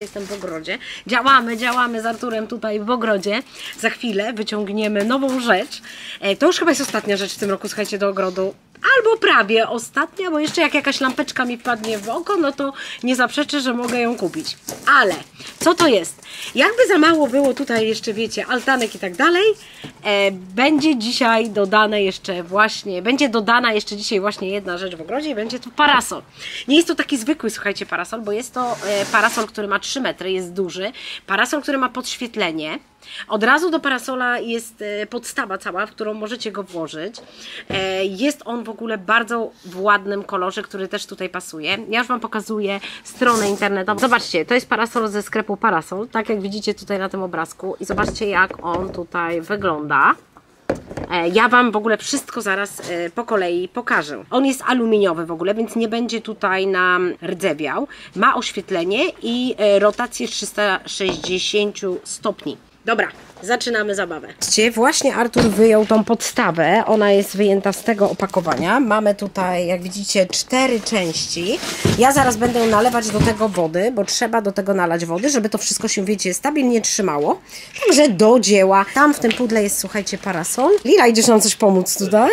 Jestem w ogrodzie. Działamy z Arturem tutaj w ogrodzie. Za chwilę wyciągniemy nową rzecz. To już chyba jest ostatnia rzecz w tym roku, słuchajcie, do ogrodu. Albo prawie ostatnia, bo jeszcze jak jakaś lampeczka mi wpadnie w oko, no to nie zaprzeczę, że mogę ją kupić. Ale co to jest? Jakby za mało było tutaj jeszcze, wiecie, altanek i tak dalej, będzie dzisiaj dodane jeszcze właśnie, będzie dodana jeszcze dzisiaj właśnie jedna rzecz w ogrodzie i będzie to parasol. Nie jest to taki zwykły, słuchajcie, parasol, bo jest to parasol, który ma 3 metry, jest duży. Parasol, który ma podświetlenie. Od razu do parasola jest podstawa cała, w którą możecie go włożyć. Jest on w ogóle bardzo w ładnym kolorze, który też tutaj pasuje. Ja już Wam pokazuję stronę internetową. Zobaczcie, to jest parasol ze sklepu Parasol, tak jak widzicie tutaj na tym obrazku. I zobaczcie, jak on tutaj wygląda. Ja Wam w ogóle wszystko zaraz po kolei pokażę. On jest aluminiowy w ogóle, więc nie będzie tutaj nam rdzewiał. Ma oświetlenie i rotację 360 stopni. Dobra, zaczynamy zabawę. Właśnie Artur wyjął tą podstawę, ona jest wyjęta z tego opakowania. Mamy tutaj, jak widzicie, 4 części. Ja zaraz będę nalewać do tego wody, bo trzeba do tego nalać wody, żeby to wszystko się, wiecie, stabilnie trzymało. Także do dzieła. Tam w tym pudle jest, słuchajcie, parasol. Lila, idziesz nam coś pomóc tutaj?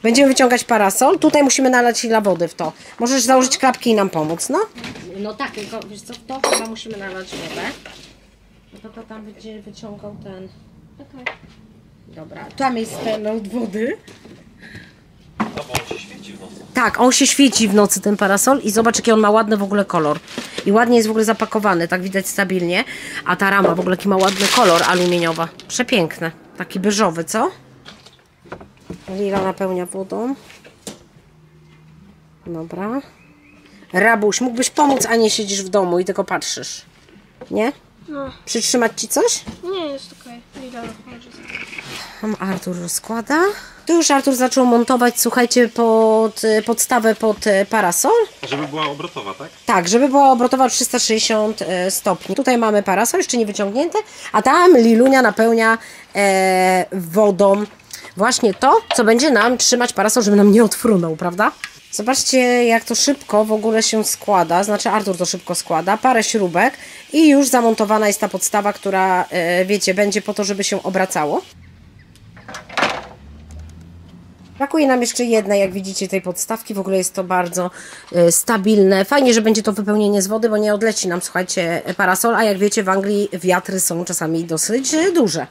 Będziemy wyciągać parasol. Tutaj musimy nalać Lila wody w to. Możesz założyć klapki i nam pomóc, no? No tak, tylko wiesz co, w to chyba musimy nalać wodę. To tam będzie wyciągał ten. Okay. Dobra, tam jest ten od wody. No bo on się świeci w nocy. Tak, on się świeci w nocy, ten parasol, i zobacz, jaki on ma ładny w ogóle kolor. I ładnie jest w ogóle zapakowany, tak widać stabilnie. A ta rama w ogóle jaki ma ładny kolor, aluminiowa. Przepiękne. Taki beżowy, co? Lila napełnia wodą. Dobra. Rabuś, mógłbyś pomóc, a nie siedzisz w domu i tylko patrzysz. Nie? No. Przytrzymać Ci coś? Nie, jest okej. Tam Artur rozkłada. Tu już Artur zaczął montować, słuchajcie, podstawę pod parasol. Żeby była obrotowa, tak? Tak, żeby była obrotowa 360 stopni. Tutaj mamy parasol, jeszcze nie wyciągnięty, a tam Lilunia napełnia wodą właśnie to, co będzie nam trzymać parasol, żeby nam nie odfrunął, prawda? Zobaczcie, jak to szybko w ogóle się składa, znaczy Artur to szybko składa, parę śrubek i już zamontowana jest ta podstawa, która, wiecie, będzie po to, żeby się obracało. Brakuje nam jeszcze jednej, jak widzicie, tej podstawki, w ogóle jest to bardzo stabilne. Fajnie, że będzie to wypełnienie z wody, bo nie odleci nam, słuchajcie, parasol, a jak wiecie, w Anglii wiatry są czasami dosyć duże.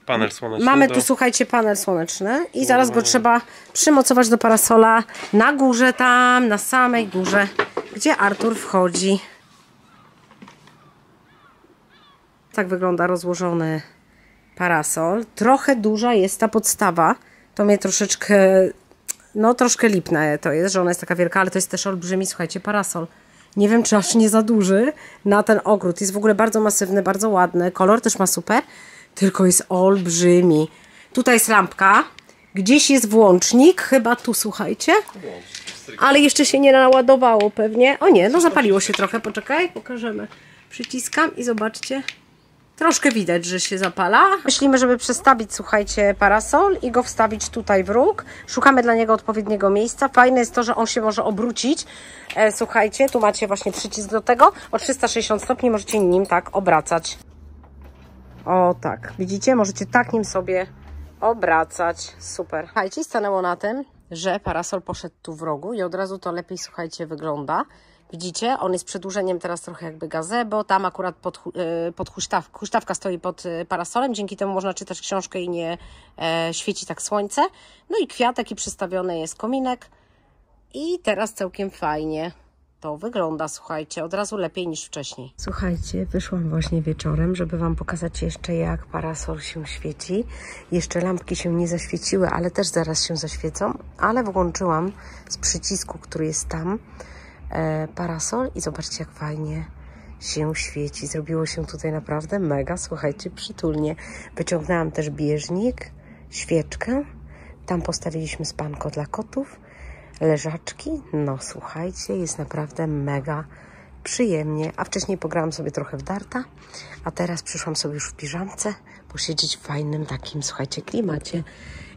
Panel słoneczny. Mamy tu, słuchajcie, panel słoneczny i zaraz go trzeba przymocować do parasola na górze, tam, na samej górze, gdzie Artur wchodzi. Tak wygląda rozłożony parasol. Trochę duża jest ta podstawa. To mnie troszeczkę, no troszkę lipne to jest, że ona jest taka wielka, ale to jest też olbrzymi, słuchajcie, parasol. Nie wiem, czy aż nie za duży na ten ogród. Jest w ogóle bardzo masywny, bardzo ładny. Kolor też ma super. Tylko jest olbrzymi. Tutaj jest lampka. Gdzieś jest włącznik. Chyba tu, słuchajcie. Ale jeszcze się nie naładowało pewnie. O nie, no zapaliło się trochę. Poczekaj, pokażemy. Przyciskam i zobaczcie. Troszkę widać, że się zapala. Myślimy, żeby przestawić, słuchajcie, parasol i go wstawić tutaj w róg. Szukamy dla niego odpowiedniego miejsca. Fajne jest to, że on się może obrócić. Słuchajcie, tu macie właśnie przycisk do tego. O 360 stopni możecie nim tak obracać. O tak, widzicie? Możecie tak nim sobie obracać. Super. Słuchajcie, stanęło na tym, że parasol poszedł tu w rogu i od razu to lepiej, słuchajcie, wygląda. Widzicie? On jest przedłużeniem teraz trochę jakby gazebo. Tam akurat huśtawka stoi pod parasolem. Dzięki temu można czytać książkę i nie świeci tak słońce. No i kwiatek i przystawiony jest kominek. I teraz całkiem fajnie. to wygląda, słuchajcie, od razu lepiej niż wcześniej. Słuchajcie, wyszłam właśnie wieczorem, żeby Wam pokazać jeszcze, jak parasol się świeci. Jeszcze lampki się nie zaświeciły, ale też zaraz się zaświecą, ale włączyłam z przycisku, który jest tam, parasol i zobaczcie, jak fajnie się świeci. Zrobiło się tutaj naprawdę mega, słuchajcie, przytulnie. Wyciągnęłam też bieżnik, świeczkę. Tam postawiliśmy spanko dla kotów, leżaczki. No słuchajcie, jest naprawdę mega przyjemnie. A wcześniej pograłam sobie trochę w darta, a teraz przyszłam sobie już w piżamce posiedzieć w fajnym takim, słuchajcie, klimacie.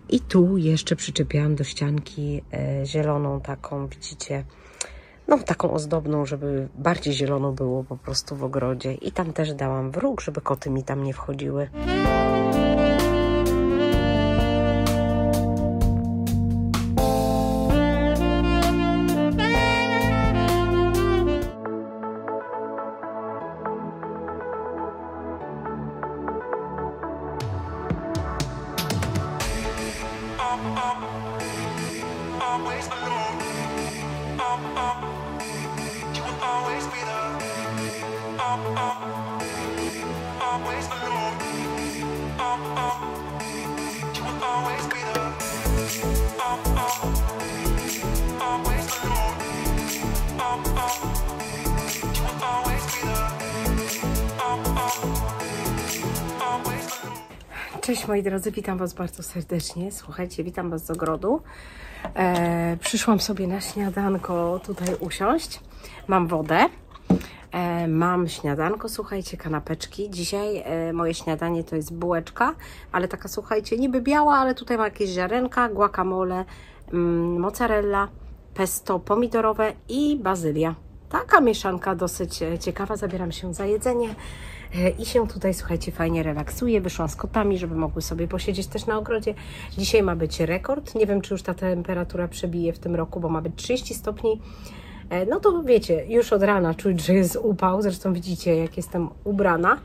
I tu jeszcze przyczepiłam do ścianki zieloną taką, widzicie, no taką ozdobną, żeby bardziej zielono było po prostu w ogrodzie. I tam też dałam wróg, żeby koty mi tam nie wchodziły. Cześć moi drodzy, witam Was bardzo serdecznie. Słuchajcie, witam Was z ogrodu. Przyszłam sobie na śniadanko tutaj usiąść. Mam wodę, mam śniadanko, słuchajcie, kanapeczki. Dzisiaj moje śniadanie to jest bułeczka, ale taka, słuchajcie, niby biała, ale tutaj ma jakieś ziarenka, guacamole, mozzarella, pesto pomidorowe i bazylia. Taka mieszanka dosyć ciekawa. Zabieram się za jedzenie i się tutaj, słuchajcie, fajnie relaksuję. Wyszłam z kotami, żeby mogły sobie posiedzieć też na ogrodzie. Dzisiaj ma być rekord. Nie wiem, czy już ta temperatura przebije w tym roku, bo ma być 30 stopni. No to wiecie, już od rana czuć, że jest upał. Zresztą widzicie, jak jestem ubrana.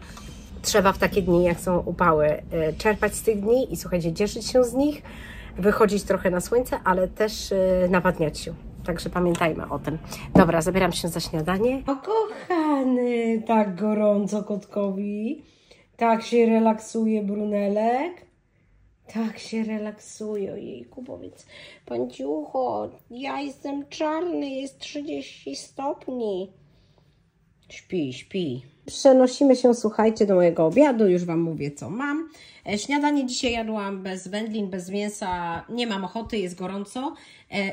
Trzeba w takie dni, jak są upały, czerpać z tych dni i słuchajcie, cieszyć się z nich, wychodzić trochę na słońce, ale też nawadniać się. Także pamiętajmy o tym. Dobra, zabieram się za śniadanie. O kochany, tak gorąco kotkowi. Tak się relaksuje Brunelek. Tak się relaksuje, ojejku, powiedz. Panciucho, ja jestem czarny, jest 30 stopni. Śpi, śpi. Przenosimy się, słuchajcie, do mojego obiadu. Już Wam mówię, co mam. Śniadanie dzisiaj jadłam bez wędlin, bez mięsa. Nie mam ochoty, jest gorąco.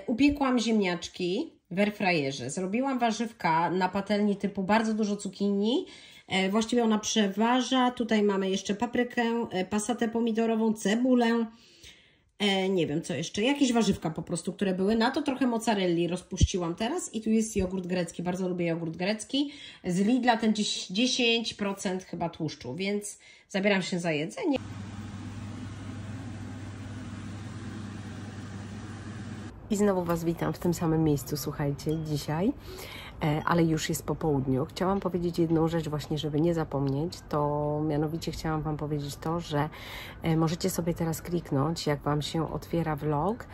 Upiekłam ziemniaczki w airfryerze. Zrobiłam warzywka na patelni typu bardzo dużo cukinii. Właściwie ona przeważa. Tutaj mamy jeszcze paprykę, pasatę pomidorową, cebulę. Nie wiem co jeszcze, jakieś warzywka po prostu, które były. Na to trochę mozzarelli rozpuściłam teraz i tu jest jogurt grecki, bardzo lubię jogurt grecki. Z Lidla ten 10% chyba tłuszczu, więc zabieram się za jedzenie. I znowu Was witam w tym samym miejscu, słuchajcie, dzisiaj, ale już jest po południu. Chciałam powiedzieć jedną rzecz właśnie, żeby nie zapomnieć, to mianowicie chciałam Wam powiedzieć to, że możecie sobie teraz kliknąć, jak Wam się otwiera vlog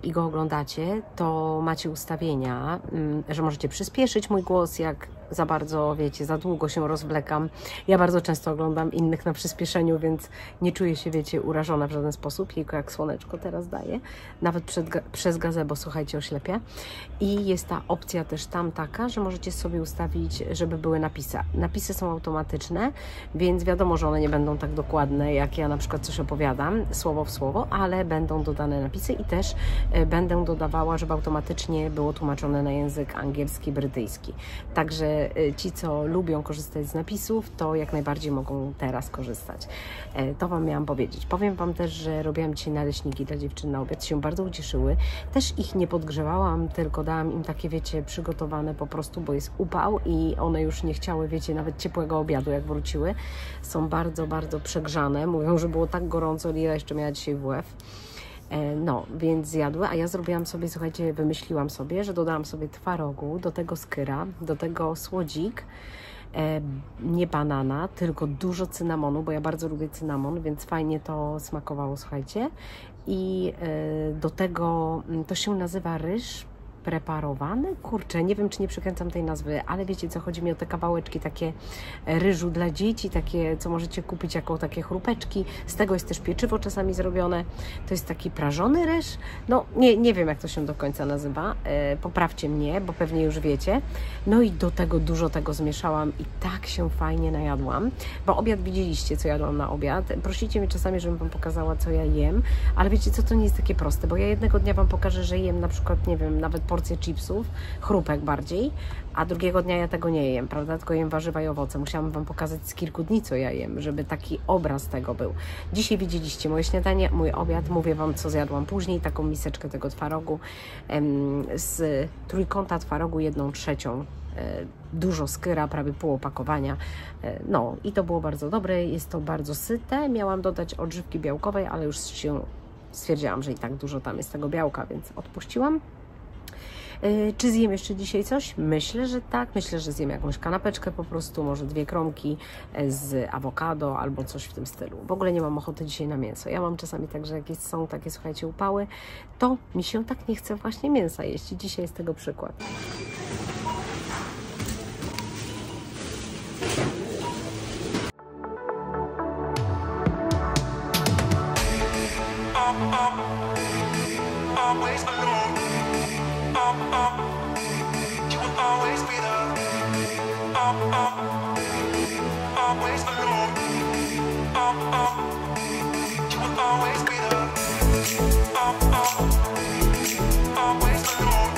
i go oglądacie, to macie ustawienia, że możecie przyspieszyć mój głos, jak za bardzo, wiecie, za długo się rozwlekam. Ja bardzo często oglądam innych na przyspieszeniu, więc nie czuję się, wiecie, urażona w żaden sposób. Jejku, jak słoneczko teraz daje. Nawet przez gazebo, słuchajcie, oślepia. I jest ta opcja też tam taka, że możecie sobie ustawić, żeby były napisy. Napisy są automatyczne, więc wiadomo, że one nie będą tak dokładne, jak ja na przykład coś opowiadam, słowo w słowo, ale będą dodane napisy i też będę dodawała, żeby automatycznie było tłumaczone na język angielski, brytyjski. Także ci, co lubią korzystać z napisów, to jak najbardziej mogą teraz korzystać. To Wam miałam powiedzieć. Powiem Wam też, że robiłam dzisiaj naleśniki dla dziewczyn na obiad, się bardzo ucieszyły. Też ich nie podgrzewałam, tylko dałam im takie, wiecie, przygotowane po prostu, bo jest upał i one już nie chciały, wiecie, nawet ciepłego obiadu, jak wróciły. Są bardzo, bardzo przegrzane. Mówią, że było tak gorąco, Lila jeszcze miała dzisiaj WF. No, więc zjadły, a ja zrobiłam sobie, słuchajcie, wymyśliłam sobie, że dodałam sobie twarogu, do tego skyra, do tego słodzik, nie banana, tylko dużo cynamonu, bo ja bardzo lubię cynamon, więc fajnie to smakowało, słuchajcie. I do tego, to się nazywa ryż preparowane? Kurczę, nie wiem, czy nie przekręcam tej nazwy, ale wiecie co, chodzi mi o te kawałeczki takie ryżu dla dzieci, takie, co możecie kupić jako takie chrupeczki. Z tego jest też pieczywo czasami zrobione. To jest taki prażony ryż. No, nie wiem, jak to się do końca nazywa. Poprawcie mnie, bo pewnie już wiecie. No i do tego dużo tego zmieszałam i tak się fajnie najadłam, bo obiad widzieliście, co jadłam na obiad. Prosicie mnie czasami, żebym Wam pokazała, co ja jem, ale wiecie co, to nie jest takie proste, bo ja jednego dnia Wam pokażę, że jem na przykład, nie wiem, nawet porcję chipsów, chrupek bardziej, a drugiego dnia ja tego nie jem, prawda, tylko jem warzywa i owoce. Musiałam Wam pokazać z kilku dni, co ja jem, żeby taki obraz tego był. Dzisiaj widzieliście moje śniadanie, mój obiad, mówię Wam, co zjadłam później, taką miseczkę tego twarogu, z trójkąta twarogu 1/3, dużo skyra, prawie pół opakowania, no i to było bardzo dobre, jest to bardzo syte. Miałam dodać odżywki białkowej, ale już się stwierdziłam, że i tak dużo tam jest tego białka, więc odpuściłam. Czy zjem jeszcze dzisiaj coś? Myślę, że tak. Myślę, że zjem jakąś kanapeczkę po prostu, może 2 kromki z awokado albo coś w tym stylu. W ogóle nie mam ochoty dzisiaj na mięso. Ja mam czasami tak, że jakieś są takie, słuchajcie, upały, to mi się tak nie chce właśnie mięsa jeść. I dzisiaj jest tego przykład. Always alone. You will always be there. Always alone. You will always be there. Always alone.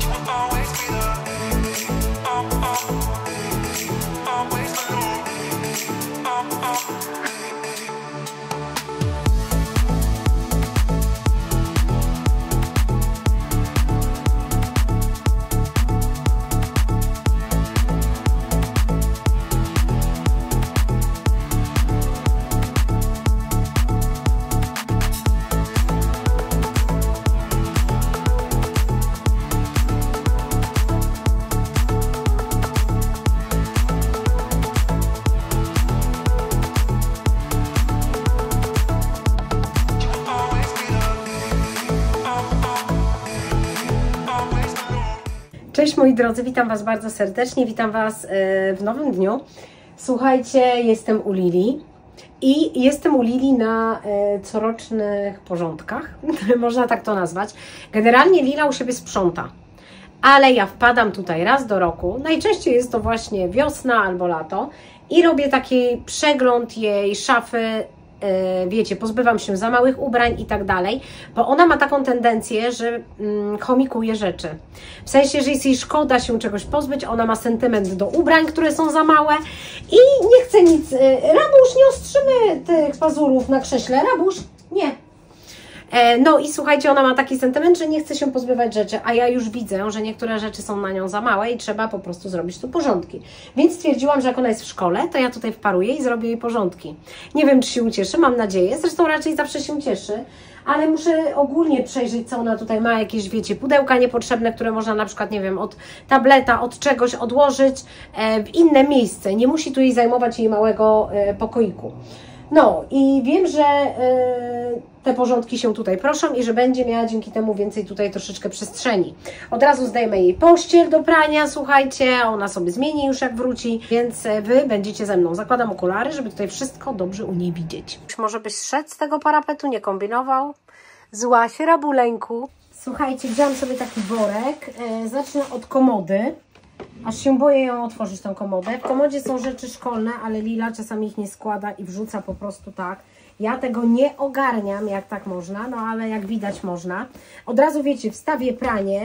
You will always be there. Always alone. Cześć moi drodzy, witam Was bardzo serdecznie, witam Was w nowym dniu. Słuchajcie, jestem u Lili i jestem u Lili na corocznych porządkach, można tak to nazwać. Generalnie Lila u siebie sprząta, ale ja wpadam tutaj raz do roku, najczęściej jest to właśnie wiosna albo lato i robię taki przegląd jej szafy. Wiecie, pozbywam się za małych ubrań i tak dalej, bo ona ma taką tendencję, że chomikuje rzeczy. W sensie, że jest jej szkoda się czegoś pozbyć, ona ma sentyment do ubrań, które są za małe i nie chce nic. Rabuś, nie ostrzymy tych pazurów na krześle, Rabuś, nie. No i słuchajcie, ona ma taki sentyment, że nie chce się pozbywać rzeczy, a ja już widzę, że niektóre rzeczy są na nią za małe i trzeba po prostu zrobić tu porządki. Więc stwierdziłam, że jak ona jest w szkole, to ja tutaj wparuję i zrobię jej porządki. Nie wiem, czy się ucieszy, mam nadzieję, zresztą raczej zawsze się cieszy, ale muszę ogólnie przejrzeć, co ona tutaj ma, jakieś, wiecie, pudełka niepotrzebne, które można na przykład, nie wiem, od tableta, od czegoś odłożyć w inne miejsce. Nie musi tu jej zajmować jej małego pokoiku. No i wiem, że te porządki się tutaj proszą i że będzie miała dzięki temu więcej tutaj troszeczkę przestrzeni. Od razu zdejmę jej pościel do prania, słuchajcie, ona sobie zmieni już jak wróci, więc Wy będziecie ze mną. Zakładam okulary, żeby tutaj wszystko dobrze u niej widzieć. Może byś zszedł z tego parapetu, nie kombinował? Złaś, rabuleńku. Słuchajcie, wziąłam sobie taki worek, zacznę od komody. Aż się boję ją otworzyć, tą komodę. W komodzie są rzeczy szkolne, ale Lila czasami ich nie składa i wrzuca po prostu tak. Ja tego nie ogarniam, jak tak można, no ale jak widać można. Od razu wiecie, wstawię pranie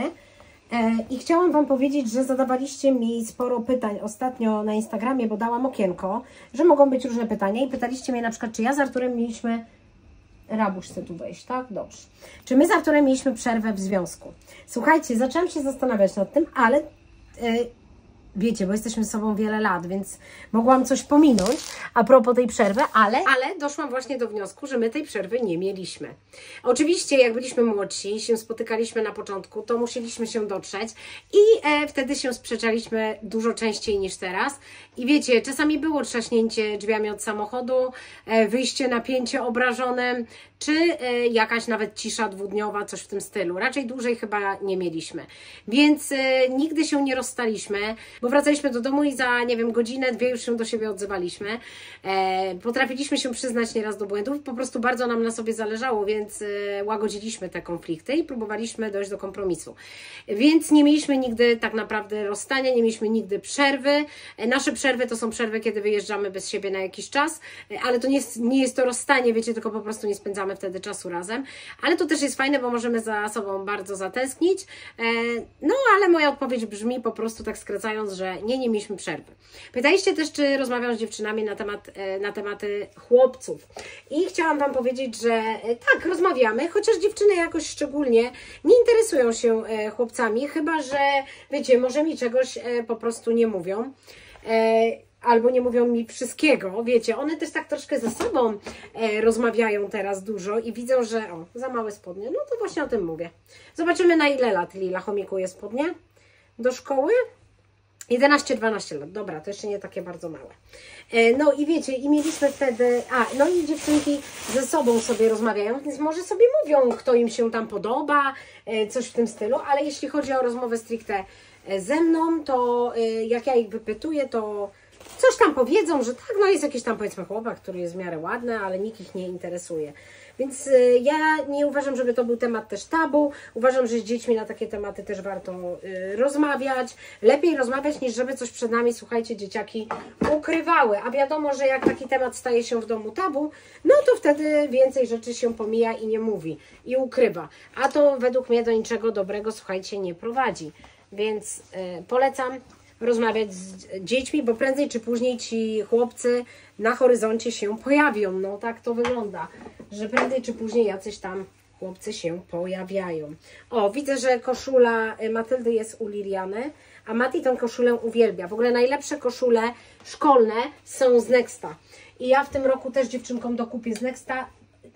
i chciałam Wam powiedzieć, że zadawaliście mi sporo pytań ostatnio na Instagramie, bo dałam okienko, że mogą być różne pytania i pytaliście mnie na przykład, czy ja z Arturem mieliśmy... Rabuś chce tu wejść, tak? Dobrze. Czy my z Arturem mieliśmy przerwę w związku? Słuchajcie, zaczęłam się zastanawiać nad tym, ale... wiecie, bo jesteśmy z sobą wiele lat, więc mogłam coś pominąć a propos tej przerwy, ale doszłam właśnie do wniosku, że my tej przerwy nie mieliśmy. Oczywiście, jak byliśmy młodsi, się spotykaliśmy na początku, to musieliśmy się dotrzeć i wtedy się sprzeczaliśmy dużo częściej niż teraz. I wiecie, czasami było trzaśnięcie drzwiami od samochodu, wyjście, napięcie obrażone, czy jakaś nawet cisza dwudniowa, coś w tym stylu. Raczej dłużej chyba nie mieliśmy. Więc nigdy się nie rozstaliśmy, bo wracaliśmy do domu i za, nie wiem, godzinę, dwie już się do siebie odzywaliśmy. Potrafiliśmy się przyznać nieraz do błędów, po prostu bardzo nam na sobie zależało, więc łagodziliśmy te konflikty i próbowaliśmy dojść do kompromisu. Więc nie mieliśmy nigdy tak naprawdę rozstania, nie mieliśmy nigdy przerwy. Nasze przerwy to są przerwy, kiedy wyjeżdżamy bez siebie na jakiś czas, ale to nie jest to rozstanie, wiecie, tylko po prostu nie spędzamy wtedy czasu razem. Ale to też jest fajne, bo możemy za sobą bardzo zatęsknić. No, ale moja odpowiedź brzmi po prostu tak skracając, że nie mieliśmy przerwy. Pytaliście też, czy rozmawiam z dziewczynami na tematy chłopców. I chciałam Wam powiedzieć, że tak, rozmawiamy, chociaż dziewczyny jakoś szczególnie nie interesują się chłopcami, chyba że, wiecie, może mi czegoś po prostu nie mówią. Albo nie mówią mi wszystkiego, wiecie, one też tak troszkę ze sobą rozmawiają teraz dużo i widzą, że za małe spodnie, no to właśnie o tym mówię. Zobaczymy, na ile lat Lila chomikuje spodnie do szkoły. 11-12 lat, dobra, to jeszcze nie takie bardzo małe. No i wiecie, i mieliśmy wtedy, no i dziewczynki ze sobą sobie rozmawiają, więc może sobie mówią, kto im się tam podoba, coś w tym stylu, ale jeśli chodzi o rozmowę stricte ze mną, to jak ja ich wypytuję, to coś tam powiedzą, że tak, no jest jakiś tam, powiedzmy, chłopak, który jest w miarę ładny, ale nikt ich nie interesuje. Więc ja nie uważam, żeby to był temat też tabu. Uważam, że z dziećmi na takie tematy też warto rozmawiać. Lepiej rozmawiać, niż żeby coś przed nami, słuchajcie, dzieciaki ukrywały. A wiadomo, że jak taki temat staje się w domu tabu, no to wtedy więcej rzeczy się pomija i nie mówi. I ukrywa. A to według mnie do niczego dobrego, słuchajcie, nie prowadzi. Więc polecam rozmawiać z dziećmi, bo prędzej czy później ci chłopcy na horyzoncie się pojawią. No tak to wygląda, że prędzej czy później jacyś tam chłopcy się pojawiają. O, widzę, że koszula Matyldy jest u Liliany, a Mati tą koszulę uwielbia. W ogóle najlepsze koszule szkolne są z Nexta. I ja w tym roku też dziewczynkom dokupię z Nexta.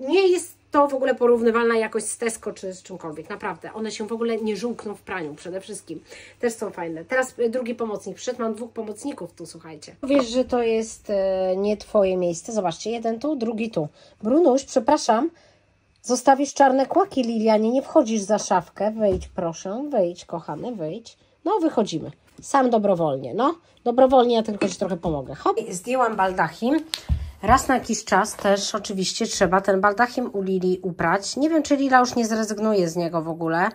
Nie jest to w ogóle porównywalna jakość z Tesco czy z czymkolwiek. Naprawdę. One się w ogóle nie żółkną w praniu przede wszystkim. Też są fajne. Teraz drugi pomocnik przyszedł. Mam dwóch pomocników tu, słuchajcie. Wiesz, że to jest nie Twoje miejsce. Zobaczcie, jeden tu, drugi tu. Brunuś, przepraszam. Zostawisz czarne kłaki Lilianie. Nie wchodzisz za szafkę. Wejdź, proszę. Wejdź, kochany, wejdź. No, wychodzimy. Sam dobrowolnie. No, dobrowolnie, ja tylko Ci trochę pomogę. Hop. Zdjęłam baldachim. Raz na jakiś czas też oczywiście trzeba ten baldachim u Lili uprać. Nie wiem, czy Lila już nie zrezygnuje z niego w ogóle,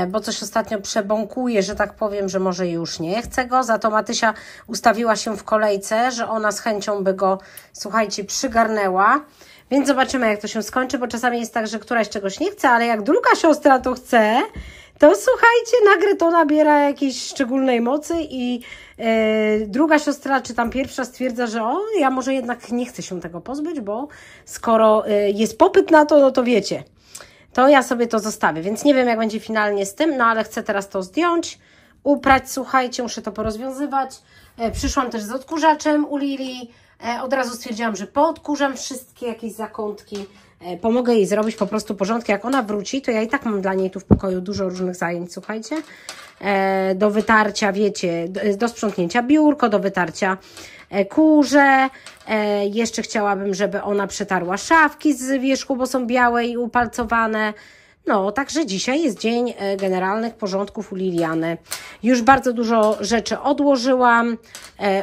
bo coś ostatnio przebąkuje, że tak powiem, że może już nie chce go. Za to Matysia ustawiła się w kolejce, że ona z chęcią by go, słuchajcie, przygarnęła. Więc zobaczymy, jak to się skończy, bo czasami jest tak, że któraś czegoś nie chce, ale jak druga siostra to chce, to słuchajcie, nagle to nabiera jakiejś szczególnej mocy i druga siostra, czy tam pierwsza stwierdza, że ja może jednak nie chcę się tego pozbyć, bo skoro jest popyt na to, no to wiecie, to ja sobie to zostawię, więc nie wiem, jak będzie finalnie z tym, no ale chcę teraz to zdjąć, uprać, słuchajcie, muszę to porozwiązywać. Przyszłam też z odkurzaczem u Lili, od razu stwierdziłam, że poodkurzam wszystkie jakieś zakątki, pomogę jej zrobić po prostu porządki. Jak ona wróci, to ja i tak mam dla niej tu w pokoju dużo różnych zajęć, słuchajcie. Do wytarcia, wiecie, do sprzątnięcia biurko, do wytarcia kurze. Jeszcze chciałabym, żeby ona przetarła szafki z wierzchu, bo są białe i upalcowane. No, także dzisiaj jest dzień generalnych porządków u Liliany. Już bardzo dużo rzeczy odłożyłam,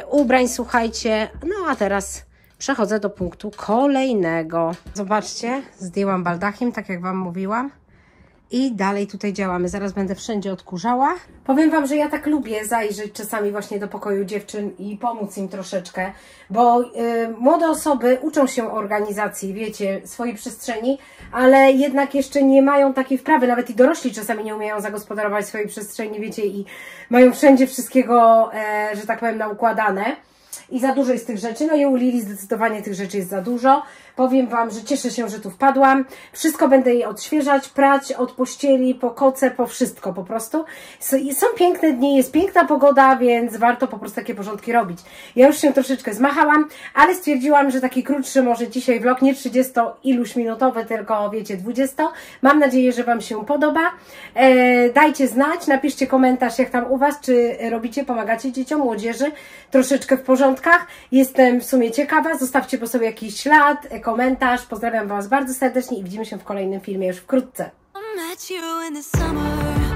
ubrań, słuchajcie. No, a teraz przechodzę do punktu kolejnego. Zobaczcie, zdjęłam baldachim, tak jak Wam mówiłam. I dalej tutaj działamy. Zaraz będę wszędzie odkurzała. Powiem Wam, że ja tak lubię zajrzeć czasami właśnie do pokoju dziewczyn i pomóc im troszeczkę, bo młode osoby uczą się organizacji, wiecie, swojej przestrzeni, ale jednak jeszcze nie mają takiej wprawy. Nawet i dorośli czasami nie umieją zagospodarować swojej przestrzeni, wiecie, i mają wszędzie wszystkiego, że tak powiem, naukładane. I za dużo jest tych rzeczy, no i u Lili zdecydowanie tych rzeczy jest za dużo. Powiem Wam, że cieszę się, że tu wpadłam. Wszystko będę jej odświeżać, prać od pościeli, po koce, po wszystko po prostu. Są piękne dni, jest piękna pogoda, więc warto po prostu takie porządki robić. Ja już się troszeczkę zmachałam, ale stwierdziłam, że taki krótszy może dzisiaj vlog, nie 30 iluś minutowy, tylko wiecie 20. Mam nadzieję, że Wam się podoba. Dajcie znać, napiszcie komentarz, jak tam u Was, czy robicie, pomagacie dzieciom, młodzieży troszeczkę w porządku piątkach. Jestem w sumie ciekawa, zostawcie po sobie jakiś ślad, komentarz. Pozdrawiam Was bardzo serdecznie i widzimy się w kolejnym filmie już wkrótce. I met you in the summer.